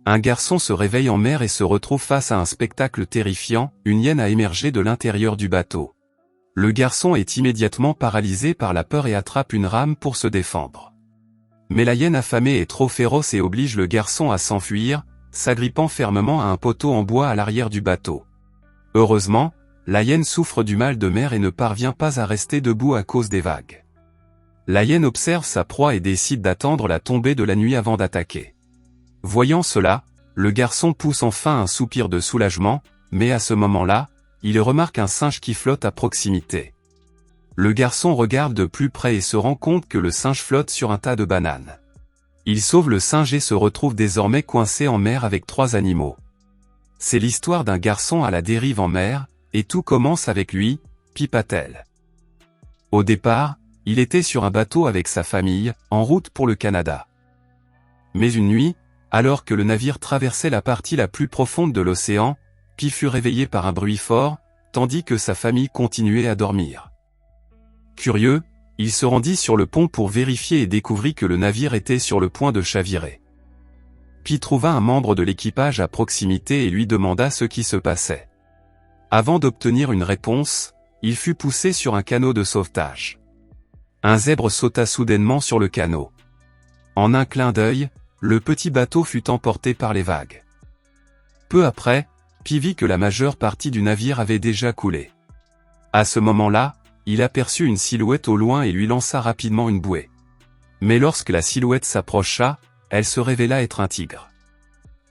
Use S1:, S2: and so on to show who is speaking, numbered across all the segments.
S1: Un garçon se réveille en mer et se retrouve face à un spectacle terrifiant, une hyène a émergé de l'intérieur du bateau. Le garçon est immédiatement paralysé par la peur et attrape une rame pour se défendre. Mais la hyène affamée est trop féroce et oblige le garçon à s'enfuir, s'agrippant fermement à un poteau en bois à l'arrière du bateau. Heureusement, la hyène souffre du mal de mer et ne parvient pas à rester debout à cause des vagues. La hyène observe sa proie et décide d'attendre la tombée de la nuit avant d'attaquer. Voyant cela, le garçon pousse enfin un soupir de soulagement, mais à ce moment-là, il remarque un singe qui flotte à proximité. Le garçon regarde de plus près et se rend compte que le singe flotte sur un tas de bananes. Il sauve le singe et se retrouve désormais coincé en mer avec 3 animaux. C'est l'histoire d'un garçon à la dérive en mer, et tout commence avec lui, Pi Patel. Au départ, il était sur un bateau avec sa famille, en route pour le Canada. Mais une nuit, alors que le navire traversait la partie la plus profonde de l'océan, Pi fut réveillé par un bruit fort, tandis que sa famille continuait à dormir. Curieux, il se rendit sur le pont pour vérifier et découvrit que le navire était sur le point de chavirer. Pi trouva un membre de l'équipage à proximité et lui demanda ce qui se passait. Avant d'obtenir une réponse, il fut poussé sur un canot de sauvetage. Un zèbre sauta soudainement sur le canot. En un clin d'œil, le petit bateau fut emporté par les vagues. Peu après, Pi vit que la majeure partie du navire avait déjà coulé. À ce moment-là, il aperçut une silhouette au loin et lui lança rapidement une bouée. Mais lorsque la silhouette s'approcha, elle se révéla être un tigre.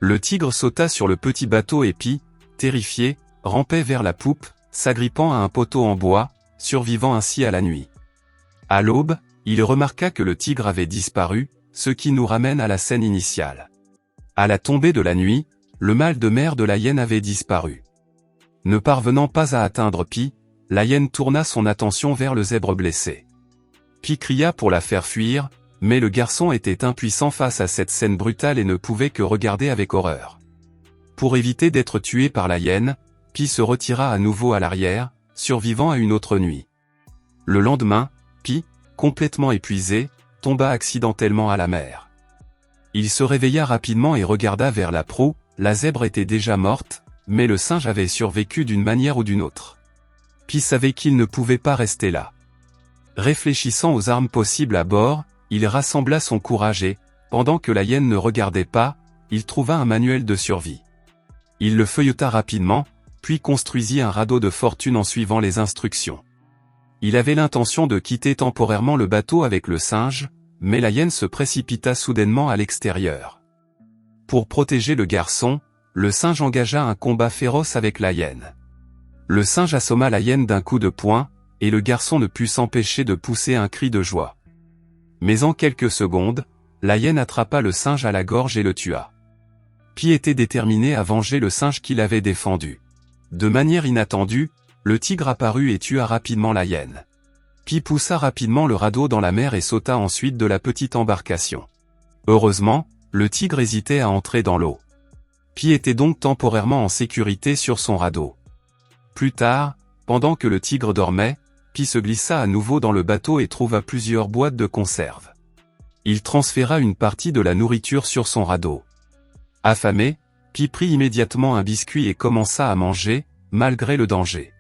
S1: Le tigre sauta sur le petit bateau et Pi, terrifié, rampait vers la poupe, s'agrippant à un poteau en bois, survivant ainsi à la nuit. À l'aube, il remarqua que le tigre avait disparu, ce qui nous ramène à la scène initiale. À la tombée de la nuit, le mal de mer de la hyène avait disparu. Ne parvenant pas à atteindre Pi, la hyène tourna son attention vers le zèbre blessé. Pi cria pour la faire fuir, mais le garçon était impuissant face à cette scène brutale et ne pouvait que regarder avec horreur. Pour éviter d'être tué par la hyène, Pi se retira à nouveau à l'arrière, survivant à une autre nuit. Le lendemain, Pi, complètement épuisé, tomba accidentellement à la mer. Il se réveilla rapidement et regarda vers la proue, la zèbre était déjà morte, mais le singe avait survécu d'une manière ou d'une autre. Pi savait qu'il ne pouvait pas rester là. Réfléchissant aux armes possibles à bord, il rassembla son courage et, pendant que la hyène ne regardait pas, il trouva un manuel de survie. Il le feuilleta rapidement, puis construisit un radeau de fortune en suivant les instructions. Il avait l'intention de quitter temporairement le bateau avec le singe, mais la hyène se précipita soudainement à l'extérieur. Pour protéger le garçon, le singe engagea un combat féroce avec la hyène. Le singe assomma la hyène d'un coup de poing, et le garçon ne put s'empêcher de pousser un cri de joie. Mais en quelques secondes, la hyène attrapa le singe à la gorge et le tua. Pi était déterminé à venger le singe qui l'avait défendu. De manière inattendue, le tigre apparut et tua rapidement la hyène. Pi poussa rapidement le radeau dans la mer et sauta ensuite de la petite embarcation. Heureusement, le tigre hésitait à entrer dans l'eau. Pi était donc temporairement en sécurité sur son radeau. Plus tard, pendant que le tigre dormait, Pi se glissa à nouveau dans le bateau et trouva plusieurs boîtes de conserve. Il transféra une partie de la nourriture sur son radeau. Affamé, Pi prit immédiatement un biscuit et commença à manger, malgré le danger.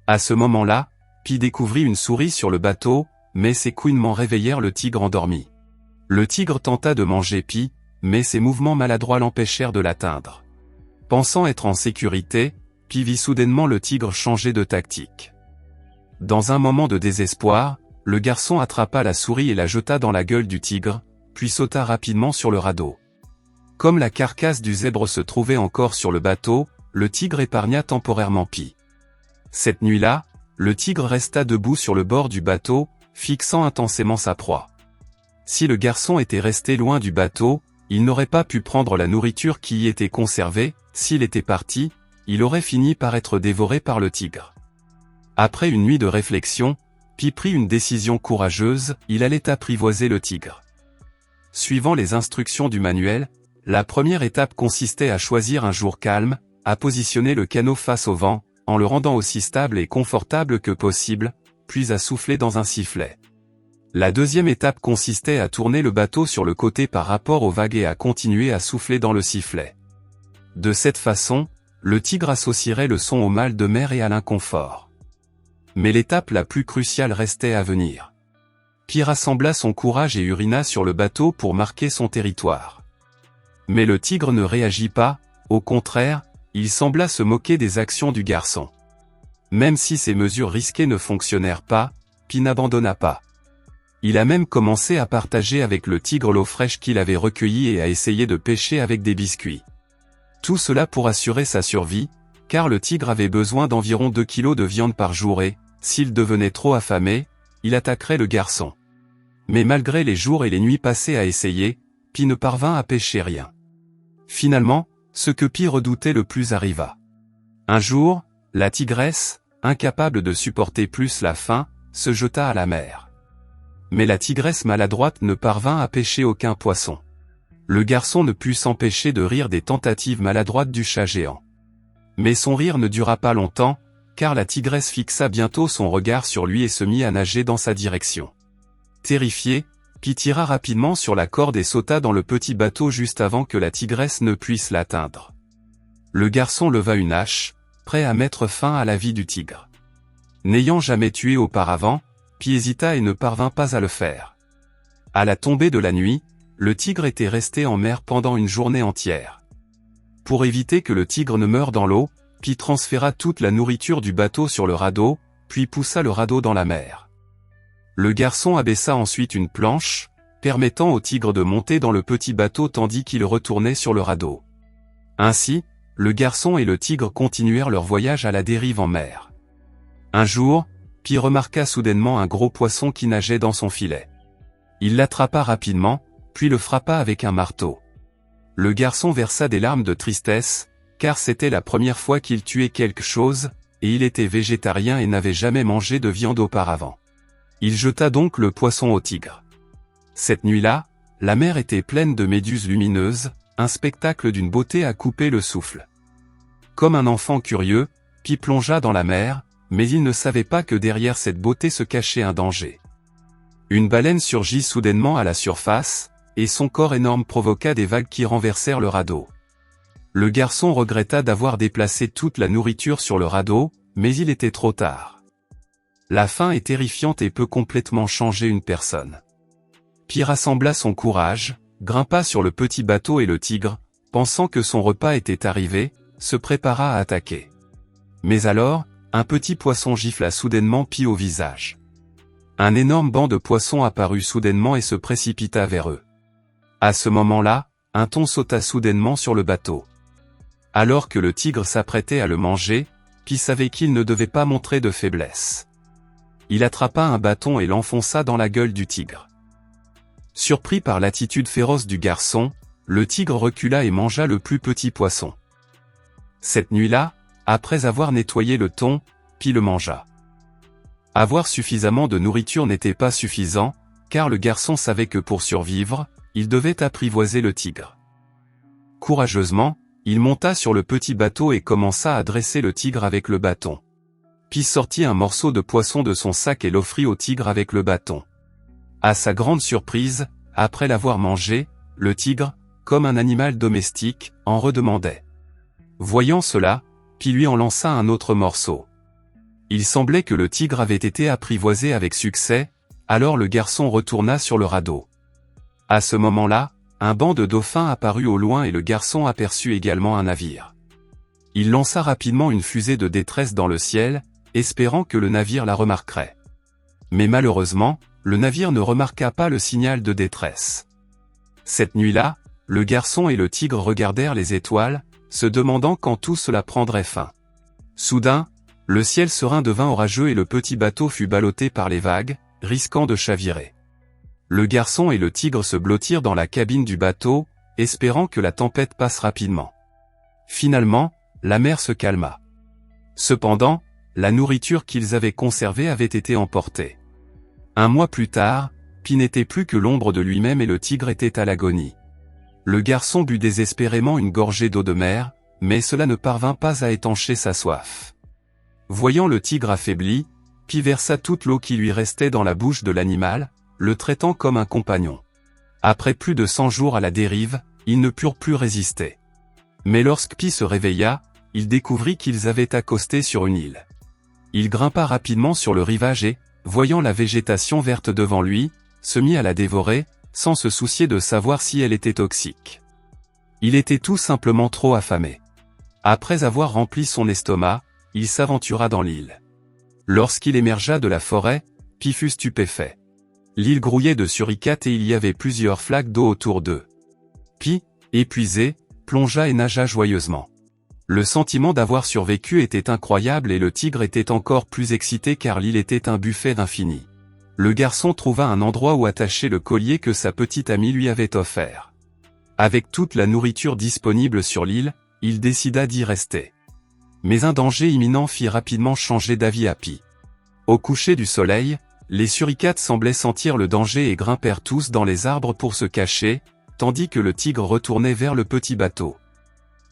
S1: À ce moment-là, Pi découvrit une souris sur le bateau, mais ses couinements réveillèrent le tigre endormi. Le tigre tenta de manger Pi, mais ses mouvements maladroits l'empêchèrent de l'atteindre. Pensant être en sécurité, Pi vit soudainement le tigre changer de tactique. Dans un moment de désespoir, le garçon attrapa la souris et la jeta dans la gueule du tigre, puis sauta rapidement sur le radeau. Comme la carcasse du zèbre se trouvait encore sur le bateau, le tigre épargna temporairement Pi. Cette nuit-là, le tigre resta debout sur le bord du bateau, fixant intensément sa proie. Si le garçon était resté loin du bateau, il n'aurait pas pu prendre la nourriture qui y était conservée. S'il était parti, il aurait fini par être dévoré par le tigre. Après une nuit de réflexion, Pi prit une décision courageuse, il allait apprivoiser le tigre. Suivant les instructions du manuel, la première étape consistait à choisir un jour calme, à positionner le canot face au vent, en le rendant aussi stable et confortable que possible, puis à souffler dans un sifflet. La deuxième étape consistait à tourner le bateau sur le côté par rapport aux vagues et à continuer à souffler dans le sifflet. De cette façon, le tigre associerait le son au mal de mer et à l'inconfort. Mais l'étape la plus cruciale restait à venir. Pi rassembla son courage et urina sur le bateau pour marquer son territoire. Mais le tigre ne réagit pas, au contraire, il sembla se moquer des actions du garçon. Même si ces mesures risquées ne fonctionnèrent pas, Pi n'abandonna pas. Il a même commencé à partager avec le tigre l'eau fraîche qu'il avait recueillie et à essayer de pêcher avec des biscuits. Tout cela pour assurer sa survie, car le tigre avait besoin d'environ 2 kilos de viande par jour et, s'il devenait trop affamé, il attaquerait le garçon. Mais malgré les jours et les nuits passés à essayer, Pi ne parvint à pêcher rien. Finalement, ce que Pi redoutait le plus arriva. Un jour, la tigresse, incapable de supporter plus la faim, se jeta à la mer. Mais la tigresse maladroite ne parvint à pêcher aucun poisson. Le garçon ne put s'empêcher de rire des tentatives maladroites du chat géant. Mais son rire ne dura pas longtemps, car la tigresse fixa bientôt son regard sur lui et se mit à nager dans sa direction. Terrifié, Pi tira rapidement sur la corde et sauta dans le petit bateau juste avant que la tigresse ne puisse l'atteindre. Le garçon leva une hache, prêt à mettre fin à la vie du tigre. N'ayant jamais tué auparavant, Pi hésita et ne parvint pas à le faire. À la tombée de la nuit, le tigre était resté en mer pendant une journée entière. Pour éviter que le tigre ne meure dans l'eau, Pi transféra toute la nourriture du bateau sur le radeau, puis poussa le radeau dans la mer. Le garçon abaissa ensuite une planche, permettant au tigre de monter dans le petit bateau tandis qu'il retournait sur le radeau. Ainsi, le garçon et le tigre continuèrent leur voyage à la dérive en mer. Un jour, Pi remarqua soudainement un gros poisson qui nageait dans son filet. Il l'attrapa rapidement, puis le frappa avec un marteau. Le garçon versa des larmes de tristesse, car c'était la première fois qu'il tuait quelque chose, et il était végétarien et n'avait jamais mangé de viande auparavant. Il jeta donc le poisson au tigre. Cette nuit-là, la mer était pleine de méduses lumineuses, un spectacle d'une beauté à couper le souffle. Comme un enfant curieux, Pi plongea dans la mer, mais il ne savait pas que derrière cette beauté se cachait un danger. Une baleine surgit soudainement à la surface, et son corps énorme provoqua des vagues qui renversèrent le radeau. Le garçon regretta d'avoir déplacé toute la nourriture sur le radeau, mais il était trop tard. La faim est terrifiante et peut complètement changer une personne. Pi rassembla son courage, grimpa sur le petit bateau et le tigre, pensant que son repas était arrivé, se prépara à attaquer. Mais alors, un petit poisson gifla soudainement Pi au visage. Un énorme banc de poissons apparut soudainement et se précipita vers eux. À ce moment-là, un thon sauta soudainement sur le bateau. Alors que le tigre s'apprêtait à le manger, Pi savait qu'il ne devait pas montrer de faiblesse. Il attrapa un bâton et l'enfonça dans la gueule du tigre. Surpris par l'attitude féroce du garçon, le tigre recula et mangea le plus petit poisson. Cette nuit-là, après avoir nettoyé le thon, Pi le mangea. Avoir suffisamment de nourriture n'était pas suffisant, car le garçon savait que pour survivre, il devait apprivoiser le tigre. Courageusement, il monta sur le petit bateau et commença à dresser le tigre avec le bâton. Pi sortit un morceau de poisson de son sac et l'offrit au tigre avec le bâton. À sa grande surprise, après l'avoir mangé, le tigre, comme un animal domestique, en redemandait. Voyant cela, Pi lui en lança un autre morceau. Il semblait que le tigre avait été apprivoisé avec succès, alors le garçon retourna sur le radeau. À ce moment-là, un banc de dauphins apparut au loin et le garçon aperçut également un navire. Il lança rapidement une fusée de détresse dans le ciel, espérant que le navire la remarquerait. Mais malheureusement, le navire ne remarqua pas le signal de détresse. Cette nuit-là, le garçon et le tigre regardèrent les étoiles, se demandant quand tout cela prendrait fin. Soudain, le ciel serein devint orageux et le petit bateau fut ballotté par les vagues, risquant de chavirer. Le garçon et le tigre se blottirent dans la cabine du bateau, espérant que la tempête passe rapidement. Finalement, la mer se calma. Cependant, la nourriture qu'ils avaient conservée avait été emportée. Un mois plus tard, Pi n'était plus que l'ombre de lui-même et le tigre était à l'agonie. Le garçon but désespérément une gorgée d'eau de mer, mais cela ne parvint pas à étancher sa soif. Voyant le tigre affaibli, Pi versa toute l'eau qui lui restait dans la bouche de l'animal, le traitant comme un compagnon. Après plus de 100 jours à la dérive, ils ne purent plus résister. Mais lorsque Pi se réveilla, il découvrit qu'ils avaient accosté sur une île. Il grimpa rapidement sur le rivage et, voyant la végétation verte devant lui, se mit à la dévorer, sans se soucier de savoir si elle était toxique. Il était tout simplement trop affamé. Après avoir rempli son estomac, il s'aventura dans l'île. Lorsqu'il émergea de la forêt, Pi fut stupéfait. L'île grouillait de suricates et il y avait plusieurs flaques d'eau autour d'eux. Pi, épuisé, plongea et nagea joyeusement. Le sentiment d'avoir survécu était incroyable et le tigre était encore plus excité car l'île était un buffet infini. Le garçon trouva un endroit où attacher le collier que sa petite amie lui avait offert. Avec toute la nourriture disponible sur l'île, il décida d'y rester. Mais un danger imminent fit rapidement changer d'avis à Pi. Au coucher du soleil, les suricates semblaient sentir le danger et grimpèrent tous dans les arbres pour se cacher, tandis que le tigre retournait vers le petit bateau.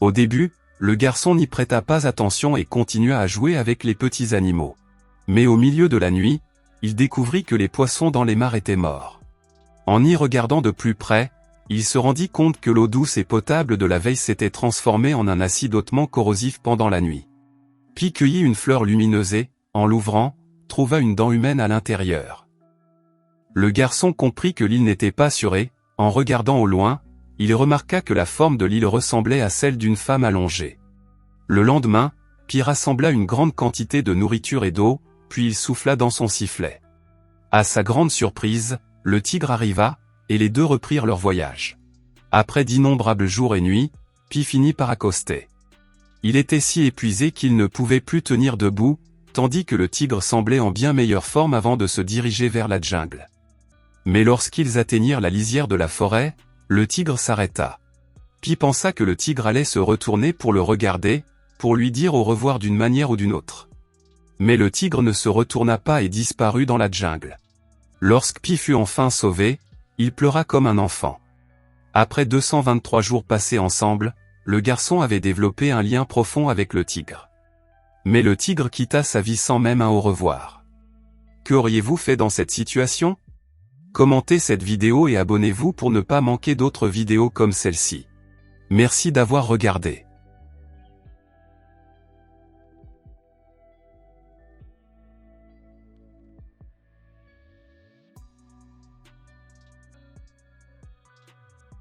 S1: Au début, le garçon n'y prêta pas attention et continua à jouer avec les petits animaux. Mais au milieu de la nuit, il découvrit que les poissons dans les mares étaient morts. En y regardant de plus près, il se rendit compte que l'eau douce et potable de la veille s'était transformée en un acide hautement corrosif pendant la nuit. Pi cueillit une fleur lumineuse et, en l'ouvrant, trouva une dent humaine à l'intérieur. Le garçon comprit que l'île n'était pas sûre et, en regardant au loin, il remarqua que la forme de l'île ressemblait à celle d'une femme allongée. Le lendemain, Pi rassembla une grande quantité de nourriture et d'eau, puis il souffla dans son sifflet. À sa grande surprise, le tigre arriva, et les deux reprirent leur voyage. Après d'innombrables jours et nuits, Pi finit par accoster. Il était si épuisé qu'il ne pouvait plus tenir debout, tandis que le tigre semblait en bien meilleure forme avant de se diriger vers la jungle. Mais lorsqu'ils atteignirent la lisière de la forêt, le tigre s'arrêta. Pi pensa que le tigre allait se retourner pour le regarder, pour lui dire au revoir d'une manière ou d'une autre. Mais le tigre ne se retourna pas et disparut dans la jungle. Lorsque Pi fut enfin sauvé, il pleura comme un enfant. Après 223 jours passés ensemble, le garçon avait développé un lien profond avec le tigre. Mais le tigre quitta sa vie sans même un au revoir. Qu'auriez-vous fait dans cette situation ? Commentez cette vidéo et abonnez-vous pour ne pas manquer d'autres vidéos comme celle-ci. Merci d'avoir regardé.